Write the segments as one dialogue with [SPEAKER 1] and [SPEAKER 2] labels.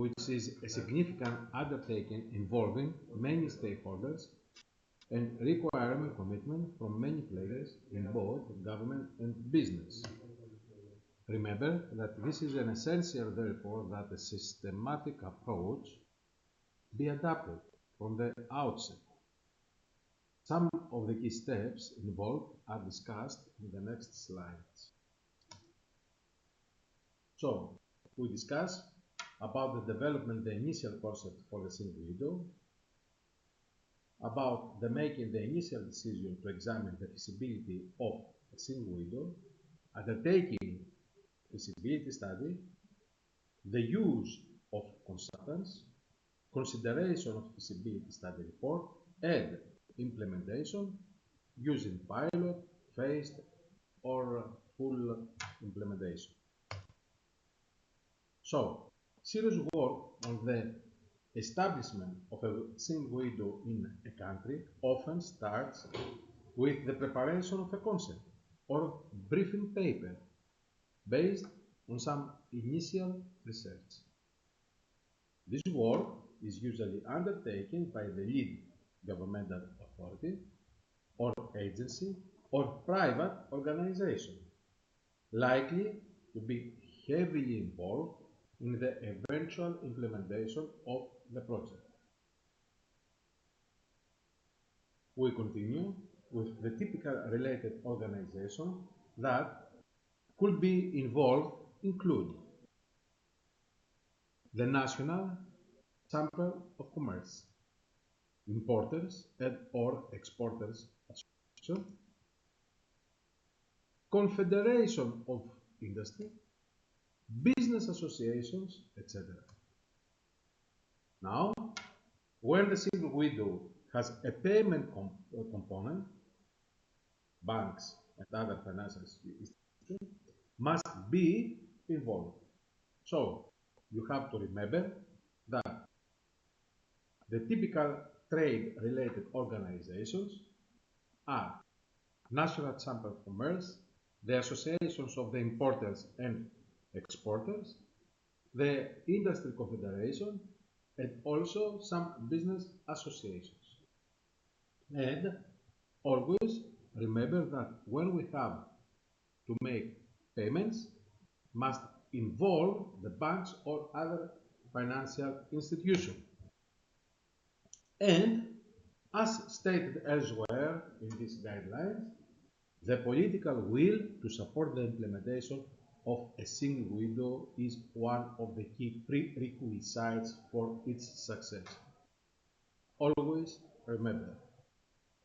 [SPEAKER 1] which is a significant undertaking involving many stakeholders and requiring commitment from many players in both government and business. Remember that this is an essential, therefore, that a systematic approach be adopted from the outset. Some of the key steps involved are discussed in the next slides. So, we discuss about the development, the initial concept for the single window, about the making the initial decision to examine the feasibility of a single window, undertaking feasibility study, the use of consultants, consideration of feasibility study report, and implementation using pilot, phased, or full implementation. So, serious work on the establishment of a single window in a country often starts with the preparation of a concept or briefing paper based on some initial research. This work is usually undertaken by the lead governmental authority or agency or private organization, likely to be heavily involved in the eventual implementation of the project. We continue with the typical related organization that could be involved include the National Chamber of Commerce, Importers and or Exporters Association, Confederation of Industry, business associations, etc. Now, when the single window has a payment component, banks and other financial institutions must be involved. So, you have to remember that the typical trade-related organizations are National Chamber of Commerce, the associations of the importers and exporters, the Industry Confederation, and also some business associations. And always remember that when we have to make payments, must involve the banks or other financial institutions. And as stated elsewhere in these guidelines, the political will to support the implementation of a single window is one of the key prerequisites for its success. Always remember,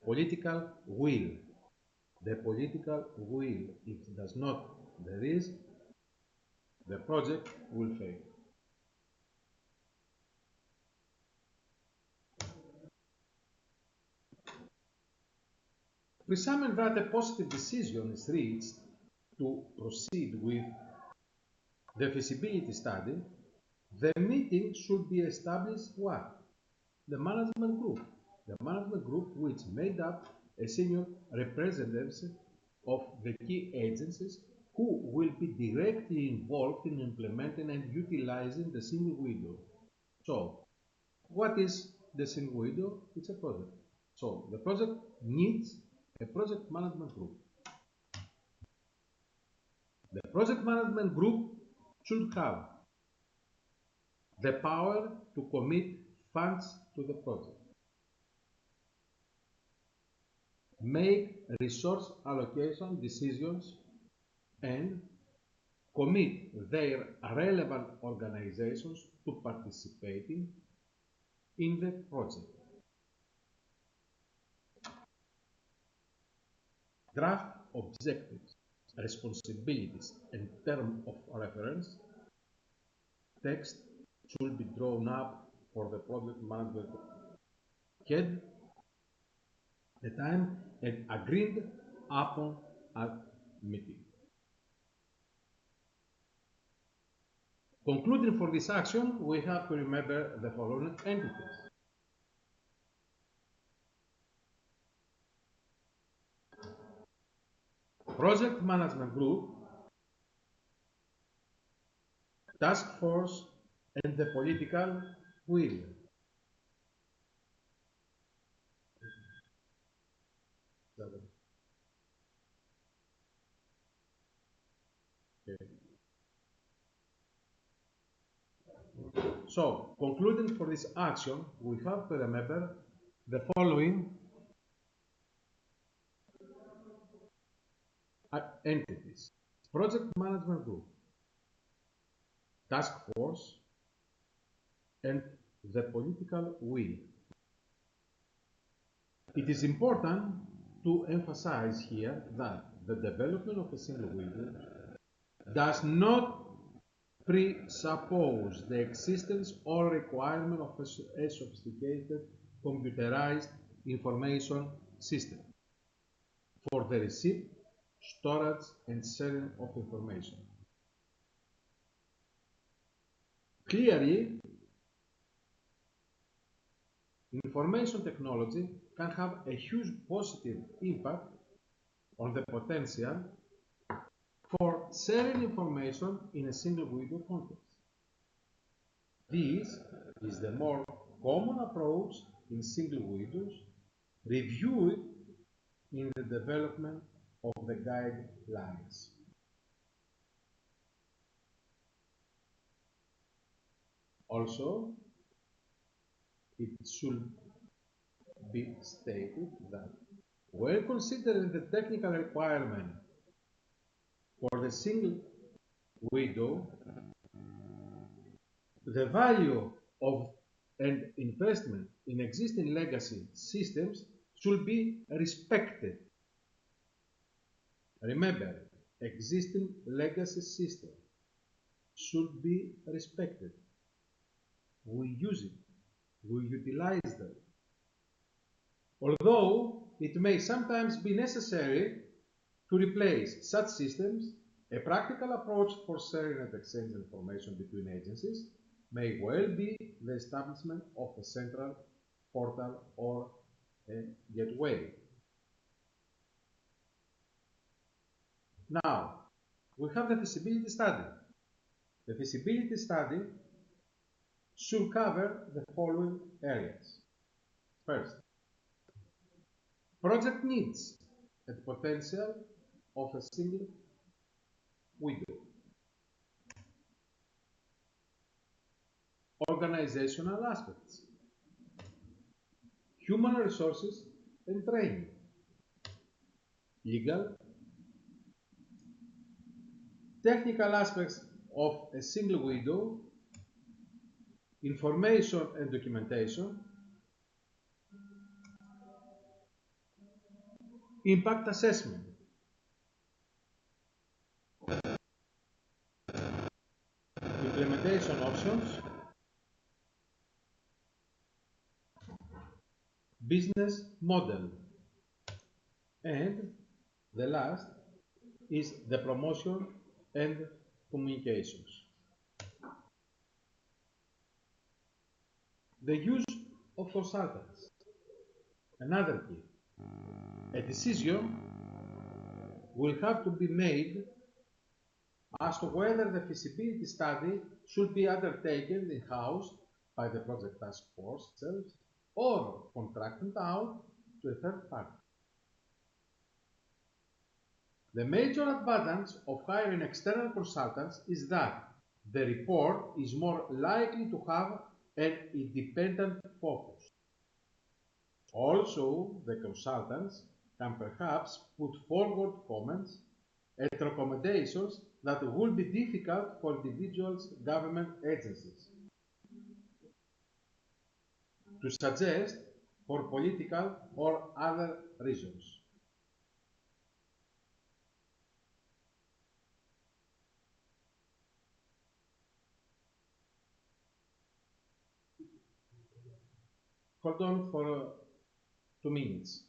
[SPEAKER 1] political will. The political will, if does not there is, the project will fail. Presuming that a positive decision is reached to proceed with the feasibility study, the meeting should be established what? The management group. The management group which made up a senior representatives of the key agencies who will be directly involved in implementing and utilizing the single window. So, what is the single window? It's a project. So, the project needs a project management group. The project management group should have the power to commit funds to the project, make resource allocation decisions, and commit their relevant organizations to participating in the project. Draft objectives, responsibilities, and term of reference text should be drawn up for the project management head the time and agreed upon at meeting. Concluding for this action, we have to remember the following entities. Project Management Group, Task Force, and the political will. Okay. So, concluding for this action, we have to remember the following entities: Project Management Group, Task Force, and the political will. It is important to emphasize here that the development of a single window does not presuppose the existence or requirement of a sophisticated computerized information system for the receipt, storage, and sharing of information. Clearly, information technology can have a huge positive impact on the potential for sharing information in a single window context. This is the more common approach in single windows, reviewed in the development of the guidelines. Also, it should be stated that when considering the technical requirement for the single window, the value of an investment in existing legacy systems should be respected. Remember, existing legacy systems should be respected. We use it, we utilize them. Although it may sometimes be necessary to replace such systems, a practical approach for sharing and exchanging information between agencies may well be the establishment of a central portal or a gateway. Now, we have the feasibility study. The feasibility study should cover the following areas. First, project needs and potential of a single window. Organizational aspects, human resources and training, legal, technical aspects of a single window, information and documentation, impact assessment, implementation options, business model, and the last is the promotion and communications. The use of consultants, another key. A decision will have to be made as to whether the feasibility study should be undertaken in-house by the project task force itself or contracted out to a third party. The major advantage of hiring external consultants is that the report is more likely to have an independent focus. Also, the consultants can perhaps put forward comments and recommendations that would be difficult for individual government agencies to suggest for political or other reasons. Hold on for 2 minutes.